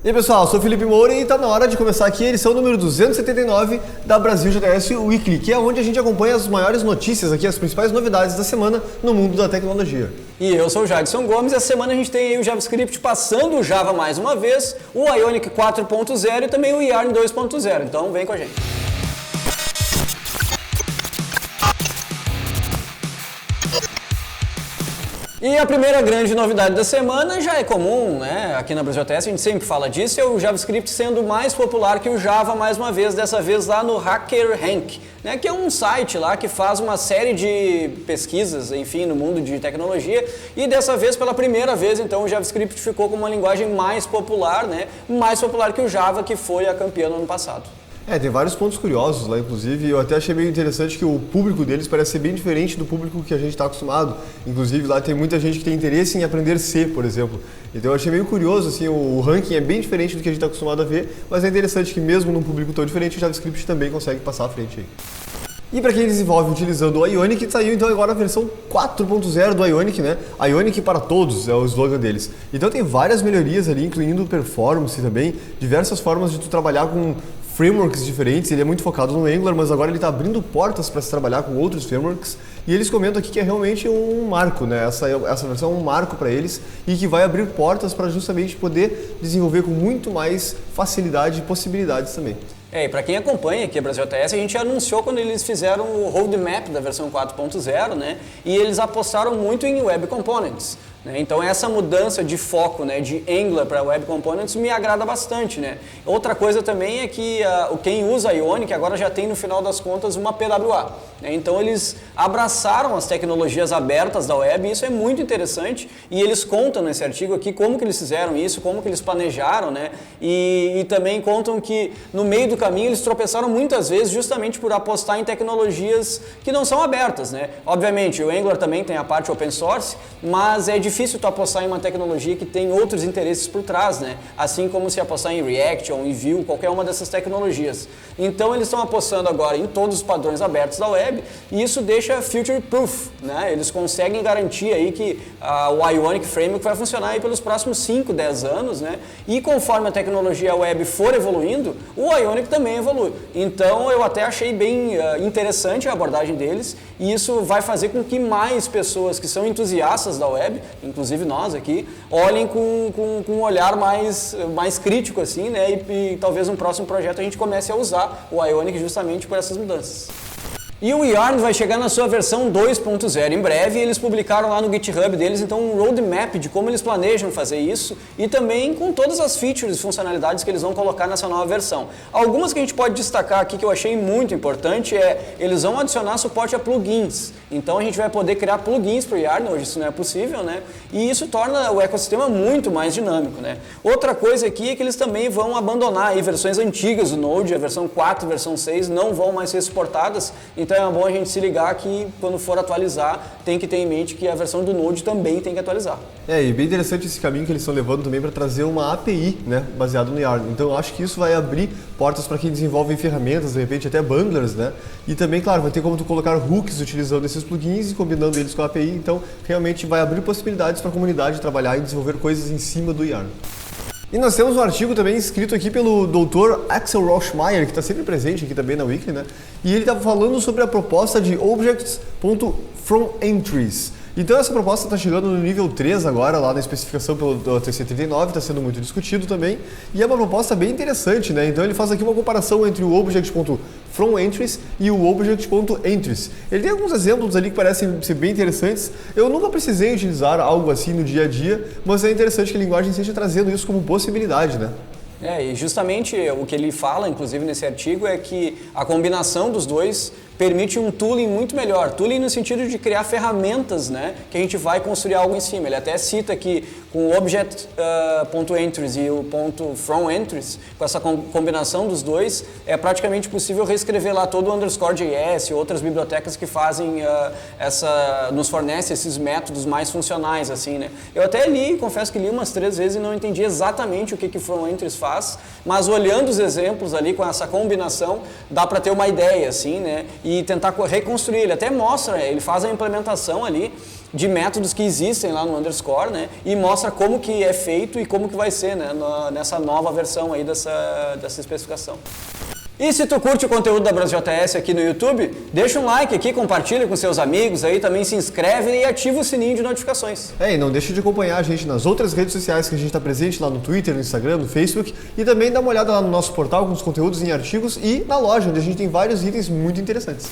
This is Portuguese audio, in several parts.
E aí pessoal, sou o Felipe Moura e está na hora de começar aqui a edição número 279 da Brasil JS Weekly, que é onde a gente acompanha as maiores notícias aqui, as principais novidades da semana no mundo da tecnologia. E eu sou o Jadson Gomes e essa semana a gente tem aí o JavaScript passando o Java mais uma vez, o Ionic 4.0 e também o Yarn 2.0, então vem com a gente. E a primeira grande novidade da semana já é comum, né? Aqui na Brasil JS a gente sempre fala disso, é o JavaScript sendo mais popular que o Java mais uma vez, dessa vez lá no HackerRank, né? Que é um site lá que faz uma série de pesquisas, enfim, no mundo de tecnologia, e dessa vez, pela primeira vez, então o JavaScript ficou com uma linguagem mais popular, né? Mais popular que o Java, que foi a campeã no ano passado. Tem vários pontos curiosos lá, inclusive, eu até achei meio interessante que o público deles parece ser bem diferente do público que a gente está acostumado. Inclusive, lá tem muita gente que tem interesse em aprender C, por exemplo. Então eu achei meio curioso, assim, o ranking é bem diferente do que a gente está acostumado a ver, mas é interessante que mesmo num público tão diferente, o JavaScript também consegue passar à frente aí. E para quem desenvolve utilizando o Ionic, saiu então agora a versão 4.0 do Ionic, né? Ionic para todos é o slogan deles. Então tem várias melhorias ali, incluindo performance também, diversas formas de tu trabalhar com frameworks diferentes. Ele é muito focado no Angular, mas agora ele está abrindo portas para se trabalhar com outros frameworks. E eles comentam aqui que é realmente um marco, né? Essa versão é um marco para eles e que vai abrir portas para justamente poder desenvolver com muito mais facilidade e possibilidades também. E para quem acompanha aqui a Brasil JS, a gente anunciou quando eles fizeram o roadmap da versão 4.0, né? E eles apostaram muito em Web Components. Então essa mudança de foco, né, de Angular para Web Components me agrada bastante, né? Outra coisa também é que quem usa Ionic agora já tem no final das contas uma PWA, né? Então eles abraçaram as tecnologias abertas da web e isso é muito interessante e eles contam nesse artigo aqui como que eles fizeram isso, como que eles planejaram, né? E também contam que no meio do caminho eles tropeçaram muitas vezes justamente por apostar em tecnologias que não são abertas, né? Obviamente o Angular também tem a parte open source, mas é difícil tu apostar em uma tecnologia que tem outros interesses por trás, né? Assim como se apostar em React ou em Vue, qualquer uma dessas tecnologias. Então eles estão apostando agora em todos os padrões abertos da web e isso deixa future proof, né? Eles conseguem garantir aí que o Ionic Framework vai funcionar aí pelos próximos 5, 10 anos, né? E conforme a tecnologia web for evoluindo, o Ionic também evolui. Então eu até achei bem interessante a abordagem deles e isso vai fazer com que mais pessoas que são entusiastas da web, inclusive nós aqui, olhem com um olhar mais crítico assim, né? E talvez no próximo projeto a gente comece a usar o Ionic justamente por essas mudanças. E o Yarn vai chegar na sua versão 2.0 em breve e eles publicaram lá no GitHub deles então um roadmap de como eles planejam fazer isso e também com todas as features e funcionalidades que eles vão colocar nessa nova versão. Algumas que a gente pode destacar aqui que eu achei muito importante eles vão adicionar suporte a plugins. Então a gente vai poder criar plugins para o Yarn, hoje isso não é possível, né? E isso torna o ecossistema muito mais dinâmico, né? Outra coisa aqui é que eles também vão abandonar aí versões antigas do Node, a versão 4, a versão 6 não vão mais ser suportadas. Então é bom a gente se ligar que quando for atualizar, tem que ter em mente que a versão do Node também tem que atualizar. E bem interessante esse caminho que eles estão levando também para trazer uma API, né, baseado no Yarn. Então eu acho que isso vai abrir portas para quem desenvolve ferramentas, de repente até bundlers, né? E também, claro, vai ter como tu colocar hooks utilizando esses plugins e combinando eles com a API. Então realmente vai abrir possibilidades para a comunidade trabalhar e desenvolver coisas em cima do Yarn. E nós temos um artigo também escrito aqui pelo Dr. Axel Roschmeyer, que está sempre presente aqui também na Weekly, né? E ele está falando sobre a proposta de Objects.FromEntries. Então essa proposta está chegando no nível 3 agora, lá na especificação pelo TC39, está sendo muito discutido também, e é uma proposta bem interessante, né? Então ele faz aqui uma comparação entre o Object.FromEntries e o Object.Entries. Ele tem alguns exemplos ali que parecem ser bem interessantes. Eu nunca precisei utilizar algo assim no dia a dia, mas é interessante que a linguagem esteja trazendo isso como possibilidade, né? E justamente o que ele fala, inclusive nesse artigo, é que a combinação dos dois permite um tooling muito melhor. Tooling no sentido de criar ferramentas, né, que a gente vai construir algo em cima. Ele até cita que com o Object.Entries e o .FromEntries, com essa combinação dos dois, é praticamente possível reescrever lá todo o _JS e outras bibliotecas que fazem nos fornecem esses métodos mais funcionais, assim, né. Eu até confesso que li umas 3 vezes e não entendi exatamente o que FromEntries faz, mas olhando os exemplos ali com essa combinação, dá para ter uma ideia, assim, né, e tentar reconstruir. Ele até mostra, ele faz a implementação ali de métodos que existem lá no Underscore, né? E mostra como que é feito e como que vai ser, né? Nessa nova versão aí dessa especificação. E se tu curte o conteúdo da BrasJS aqui no YouTube, deixa um like aqui, compartilha com seus amigos aí, também se inscreve e ativa o sininho de notificações. E não deixa de acompanhar a gente nas outras redes sociais que a gente está presente lá no Twitter, no Instagram, no Facebook, e também dá uma olhada lá no nosso portal com os conteúdos em artigos e na loja, onde a gente tem vários itens muito interessantes.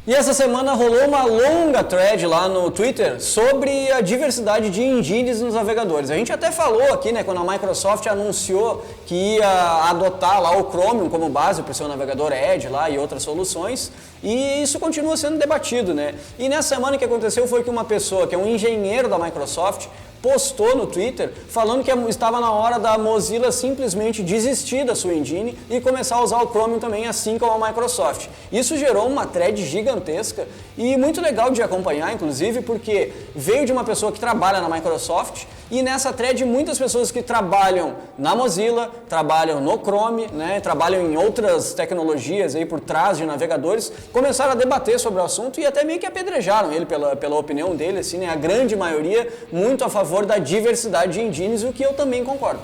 E essa semana rolou uma longa thread lá no Twitter sobre a diversidade de engines nos navegadores. A gente até falou aqui, né, quando a Microsoft anunciou que ia adotar lá o Chromium como base para o seu navegador Edge lá e outras soluções, e isso continua sendo debatido, né? E nessa semana o que aconteceu foi que uma pessoa que é um engenheiro da Microsoft postou no Twitter falando que estava na hora da Mozilla simplesmente desistir da sua engine e começar a usar o Chromium também, assim como a Microsoft. Isso gerou uma thread gigantesca e muito legal de acompanhar, inclusive, porque veio de uma pessoa que trabalha na Microsoft e nessa thread muitas pessoas que trabalham na Mozilla, trabalham no Chrome, né, trabalham em outras tecnologias aí por trás de navegadores, começaram a debater sobre o assunto e até meio que apedrejaram ele pela opinião dele, assim, né, a grande maioria muito a favor da diversidade de engines, o que eu também concordo.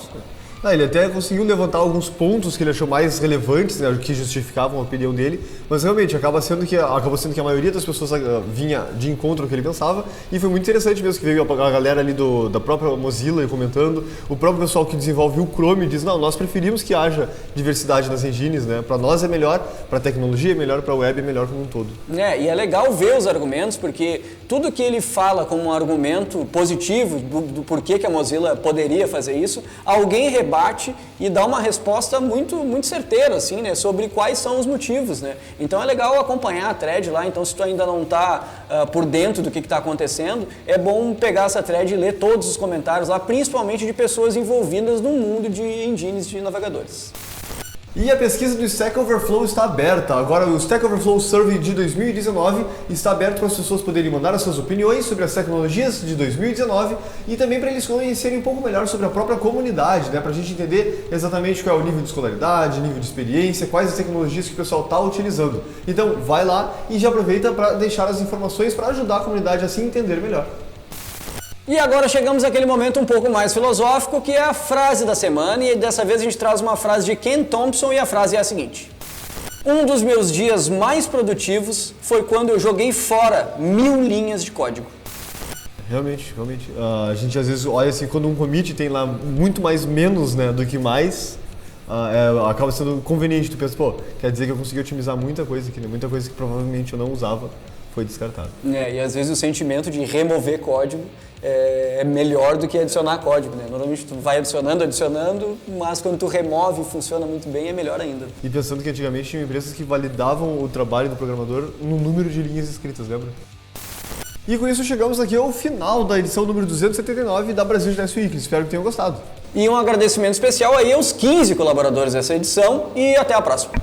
Ele até conseguiu levantar alguns pontos que ele achou mais relevantes, né, que justificavam a opinião dele, mas realmente acabou sendo que a maioria das pessoas vinha de encontro ao que ele pensava, e foi muito interessante mesmo que veio a galera ali da própria Mozilla comentando, o próprio pessoal que desenvolve o Chrome diz, não, nós preferimos que haja diversidade nas engines, né, para nós é melhor, para a tecnologia é melhor, para a web é melhor como um todo. E é legal ver os argumentos, porque tudo que ele fala como um argumento positivo do porquê que a Mozilla poderia fazer isso, alguém rebate e dá uma resposta muito, muito certeira, assim, né, sobre quais são os motivos, né. Então é legal acompanhar a thread lá, então se tu ainda não está por dentro do que está acontecendo, é bom pegar essa thread e ler todos os comentários lá, principalmente de pessoas envolvidas no mundo de engines de navegadores. E a pesquisa do Stack Overflow está aberta. Agora o Stack Overflow Survey de 2019 está aberto para as pessoas poderem mandar as suas opiniões sobre as tecnologias de 2019 e também para eles conhecerem um pouco melhor sobre a própria comunidade, né? Para a gente entender exatamente qual é o nível de escolaridade, nível de experiência, quais as tecnologias que o pessoal está utilizando. Então vai lá e já aproveita para deixar as informações para ajudar a comunidade a se entender melhor. E agora chegamos àquele momento um pouco mais filosófico, que é a frase da semana, e dessa vez a gente traz uma frase de Ken Thompson e a frase é a seguinte: um dos meus dias mais produtivos foi quando eu joguei fora 1000 linhas de código. Realmente. A gente às vezes olha assim, quando um commit tem lá muito mais menos, né, do que mais, acaba sendo conveniente. Tu pensa, quer dizer que eu consegui otimizar muita coisa aqui, né? Muita coisa que provavelmente eu não usava foi descartada. E às vezes o sentimento de remover código é melhor do que adicionar código, né? Normalmente tu vai adicionando, mas quando tu remove e funciona muito bem, é melhor ainda. E pensando que antigamente tinha empresas que validavam o trabalho do programador no número de linhas escritas, lembra? E com isso chegamos aqui ao final da edição número 279 da BrasJS Weekly. Espero que tenham gostado. E um agradecimento especial aí aos 15 colaboradores dessa edição e até a próxima.